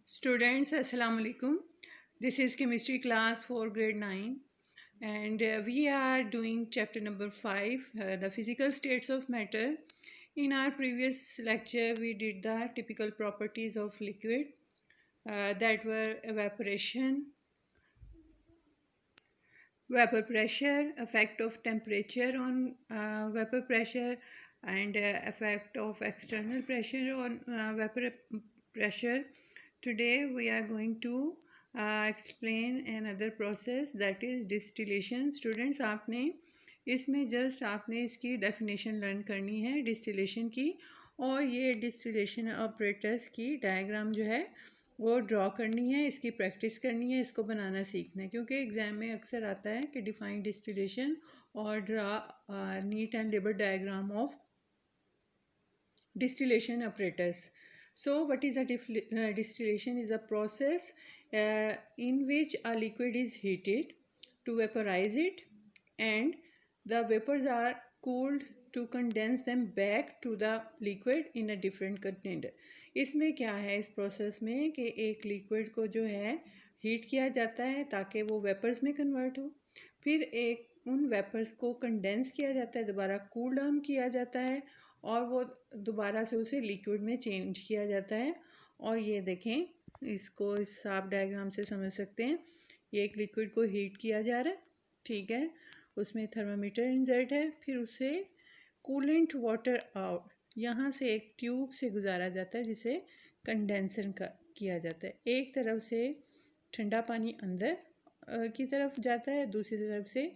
Students, Assalamu alaikum. This is chemistry class for grade 9 and we are doing chapter number 5, the physical states of matter. In our previous lecture, we did the typical properties of liquid that were evaporation, vapor pressure, effect of temperature on vapor pressure, and effect of external pressure on vapor pressure. Today we are going to explain another process, that is distillation. Students, आपने इसमें just आपने इसकी definition learn करनी है distillation की, और ये distillation operators की डायग्राम जो है वो ड्रॉ करनी है, इसकी प्रैक्टिस करनी है, इसको बनाना सीखना है, क्योंकि एग्ज़ाम में अक्सर आता है कि डिफाइन डिस्टिलेशन और draw neat and labour diagram of distillation apparatus. So what is a distillation? Is a process in which a liquid is heated to vaporize it, and the vapors are cooled to condense them back to the liquid in a different container. इसमें क्या है इस process में कि एक liquid को जो है हीट किया जाता है ताकि वो वेपर्स में कन्वर्ट हो, फिर एक उन वेपर्स को कंडेंस किया जाता है, दोबारा कूल डाउन किया जाता है और वो दोबारा से उसे लिक्विड में चेंज किया जाता है। और ये देखें, इसको इस आप डायग्राम से समझ सकते हैं। ये एक लिक्विड को हीट किया जा रहा है, ठीक है, उसमें थर्मामीटर इंसर्ट है, फिर उसे कूलेंट वाटर आउट यहाँ से एक ट्यूब से गुजारा जाता है जिसे कंडेंसर का किया जाता है। एक तरफ से ठंडा पानी अंदर की तरफ जाता है, दूसरी तरफ से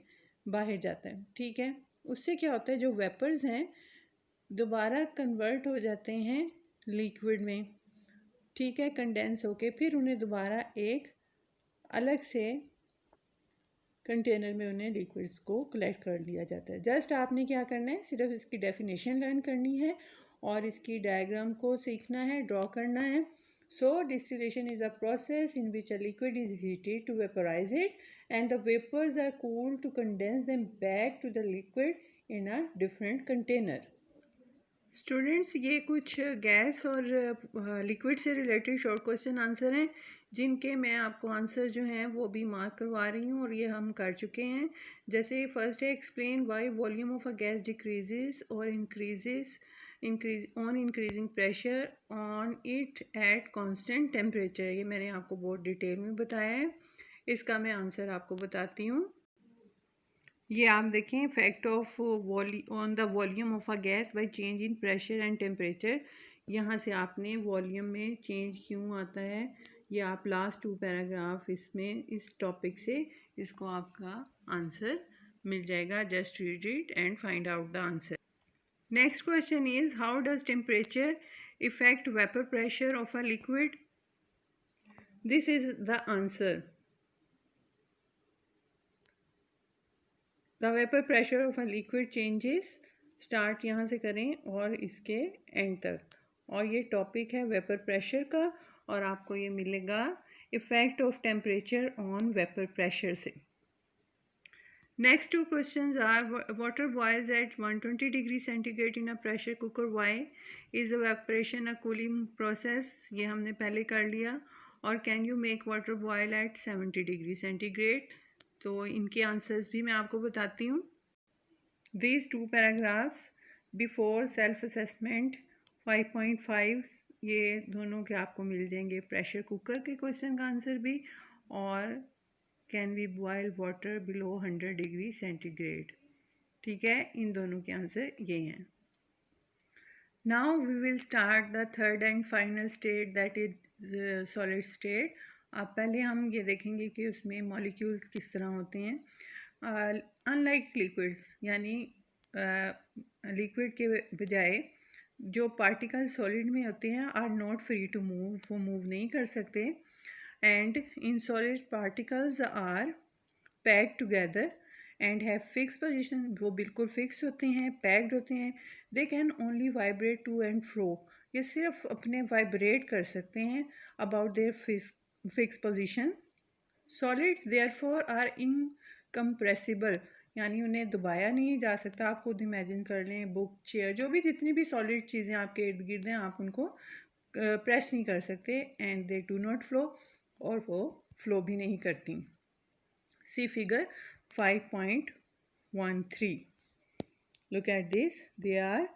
बाहर जाता है, ठीक है। उससे क्या होता है, जो वेपर्स हैं दोबारा कन्वर्ट हो जाते हैं लिक्विड में, ठीक है, कंडेंस होके, फिर उन्हें दोबारा एक अलग से कंटेनर में उन्हें लिक्विड्स को कलेक्ट कर लिया जाता है। जस्ट आपने क्या करना है, सिर्फ इसकी डेफिनेशन लर्न करनी है और इसकी डायग्राम को सीखना है, ड्रॉ करना है। So distillation is a process in which a liquid is heated to vaporize it and the vapors are cooled to condense them back to the liquid in a different container. Students, ये कुछ gas और liquid से related short question answer हैं जिनके मैं आपको answer जो हैं वो भी मार्क करवा रही हूँ और ये हम कर चुके हैं। जैसे फर्स्ट है, explain why volume of a gas decreases और increasing pressure on it at constant temperature. ये मैंने आपको बहुत डिटेल में बताया है, इसका मैं आंसर आपको बताती हूँ। ये आप देखें, effect of on the volume of a gas by change in pressure and temperature. यहाँ से आपने वॉल्यूम में चेंज क्यों आता है, ये आप लास्ट 2 पैराग्राफ इसमें इस टॉपिक से इसको आपका आंसर मिल जाएगा। Just read it and find out the answer. Next question is, how does temperature effect vapour pressure of a liquid? This is the answer. The vapour pressure of a liquid changes, start यहाँ से करें और इसके and तक, और ये topic है vapour pressure का, और आपको ये मिलेगा effect of temperature on vapour pressure से। Next 2 questions are, water boils at 120 degree centigrade in a pressure cooker, why is evaporation a cooling process? ये हमने पहले कर लिया। और can you make water boil at 70 degree centigrade? तो इनके answers भी मैं आपको बताती हूँ। These 2 paragraphs before self assessment 5.5, ये दोनों के आपको मिल जाएंगे प्रेशर कुकर के क्वेश्चन का आंसर भी, और can we boil water below 100 degree centigrade, ठीक है, इन दोनों के आंसर ये हैं। Now we will start the third and final state, that is solid state. अब पहले हम ये देखेंगे कि उसमें मॉलिक्यूल्स किस तरह होते हैं। अनलाइक लिक्विड्स, यानी लिक्विड के बजाय जो पार्टिकल सॉलिड में होते हैं are not free to move, वो मूव नहीं कर सकते। And in solid particles are packed together and have fix position, वो बिल्कुल फिक्स होते हैं, पैक्ड होते हैं। They can only vibrate to and fro, ये सिर्फ अपने वाइब्रेट कर सकते हैं about their fix position. Solids therefore are incompressible, यानी उन्हें दबाया नहीं जा सकता। आप खुद इमेजिन कर लें, बुक, चेयर, जो भी जितनी भी सॉलिड चीज़ें आपके इर्द गिर्द हैं, आप उनको प्रेस नहीं कर सकते and they do not flow, और वो फ्लो भी नहीं करती. सी figure 5.13. Look at this. They are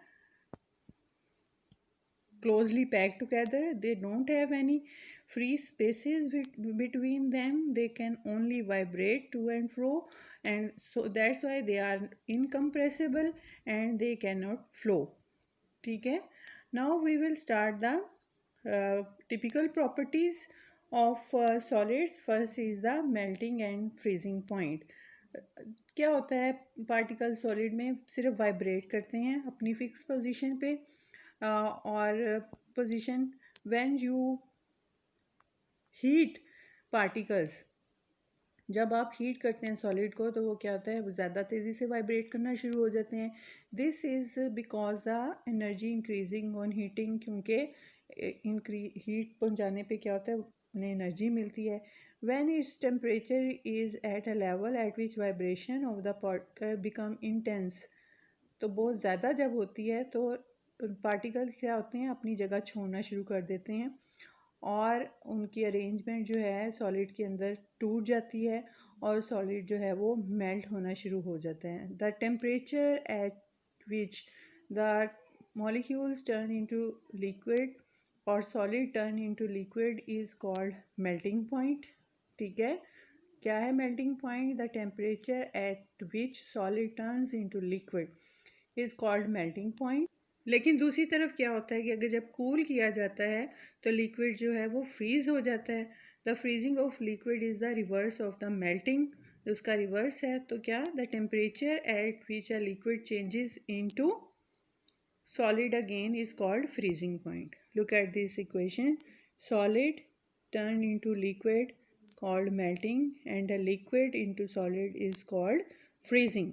closely packed together. They don't have any free spaces between them. They can only vibrate to and fro, and so that's why they are incompressible and they cannot flow. ठीक है. Now we will start the typical properties of solids. First is the melting and freezing point. क्या होता है, particle solid में सिर्फ vibrate करते हैं अपनी फिक्स पोजीशन पे, और position when you heat particles, जब आप हीट करते हैं सॉलिड को तो वो क्या होता है, ज़्यादा तेज़ी से वाइब्रेट करना शुरू हो जाते हैं. This is because the energy increasing on heating, क्योंकि हीट पहुंचाने पे क्या होता है, उन्हें एनर्जी मिलती है. When its temperature is at a level eight which vibration of the particle become intense, तो बहुत ज़्यादा जब होती है तो पार्टिकल क्या होते हैं, अपनी जगह छोड़ना शुरू कर देते हैं और उनकी अरेंजमेंट जो है सॉलिड के अंदर टूट जाती है और सॉलिड जो है वो मेल्ट होना शुरू हो जाता है. The temperature at which the molecules turn into liquid और solid turn into liquid is called melting point. ठीक है, क्या है melting point? The temperature at which solid turns into liquid is called melting point. लेकिन दूसरी तरफ क्या होता है कि अगर जब कूल किया जाता है तो लिक्विड जो है वो फ्रीज़ हो जाता है. The freezing of liquid is the reverse of the melting. उसका रिवर्स है. तो क्या, the temperature at which a liquid changes into solid again is called freezing point. Look at this equation. Solid turned into liquid called melting, and a liquid into solid is called freezing.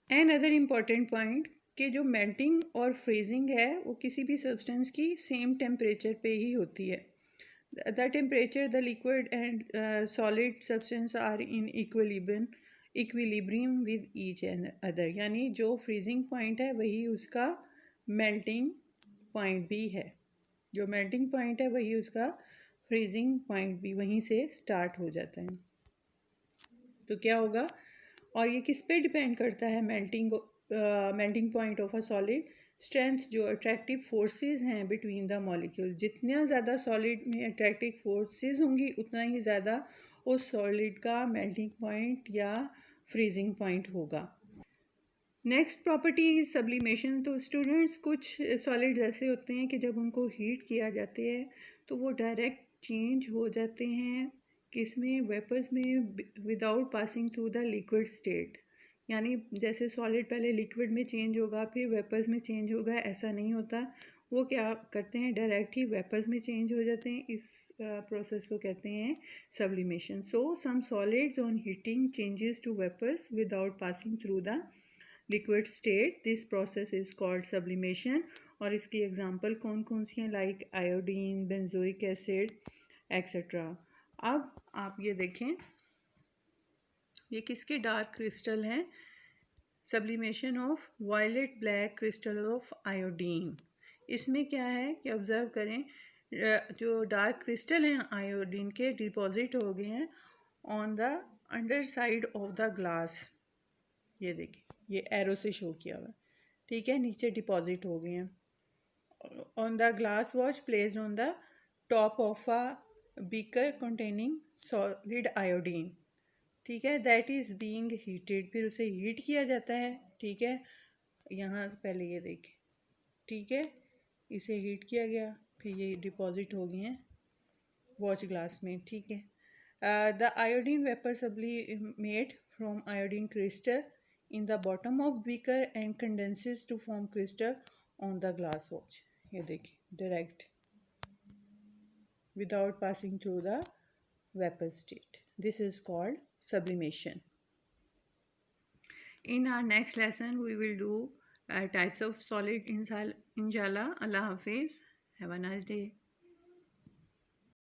Another important point कि जो melting और freezing है वो किसी भी substance की same temperature पे ही होती है. The temperature the liquid and solid substance are in equilibrium with each and other, यानी जो फ्रीजिंग पॉइंट है वही उसका मेल्टिंग पॉइंट भी है. जो मेल्टिंग पॉइंट है वही उसका फ्रीजिंग पॉइंट भी वहीं से स्टार्ट हो जाता है. तो क्या होगा, और ये किस पे डिपेंड करता है, melting point of a solid strength, जो अट्रैक्टिव फोर्सेस हैं बिटवीन द मॉलिक्यूल. जितना ज़्यादा सॉलिड में अट्रैक्टिव फोर्सेस होंगी उतना ही ज़्यादा उस सॉलिड का मेल्टिंग पॉइंट या फ्रीजिंग पॉइंट होगा. Next property is sublimation. तो स्टूडेंट्स, कुछ सॉलिड्स ऐसे होते हैं कि जब उनको हीट किया जाते हैं तो वो डायरेक्ट चेंज हो जाते हैं किसमें, वेपर्स में, without passing through the liquid state. यानी जैसे सॉलिड पहले लिक्विड में चेंज होगा फिर वेपर्स में चेंज होगा, ऐसा नहीं होता. वो क्या करते हैं, डायरेक्ट ही वेपर्स में चेंज हो जाते हैं. इस प्रोसेस को कहते हैं sublimation. So some solids on heating changes to vapours without passing through the liquid state. This process is called sublimation. और इसकी एग्जांपल कौन कौन सी हैं, like iodine, benzoic acid etcetera. अब आप ये देखें, ये किसके डार्क क्रिस्टल हैं, sublimation of violet black crystal of iodine. इसमें क्या है कि ऑब्ज़र्व करें, जो डार्क क्रिस्टल हैं आयोडीन के डिपॉजिट हो गए हैं on the under side of the glass. ये देखिए, ये एरो से शो किया हुआ है. ठीक है, नीचे डिपॉजिट हो गए हैं on the glass watch placed on the top of a beaker containing solid iodine. ठीक है, दैट इज़ बीइंग हीटेड. फिर उसे हीट किया जाता है. ठीक है, यहाँ पहले ये देखें. ठीक है, इसे हीट किया गया, फिर ये डिपॉजिट हो गए हैं वॉच ग्लास में. ठीक है, the iodine vapour sublimate from iodine crystal in the bottom of beaker and condenses to form crystal on the glass watch. ये देखिए, direct without passing through the vapor state. This is called sublimation. In our next lesson we will do types of solid inshallah. Allah Hafiz. Have a nice day.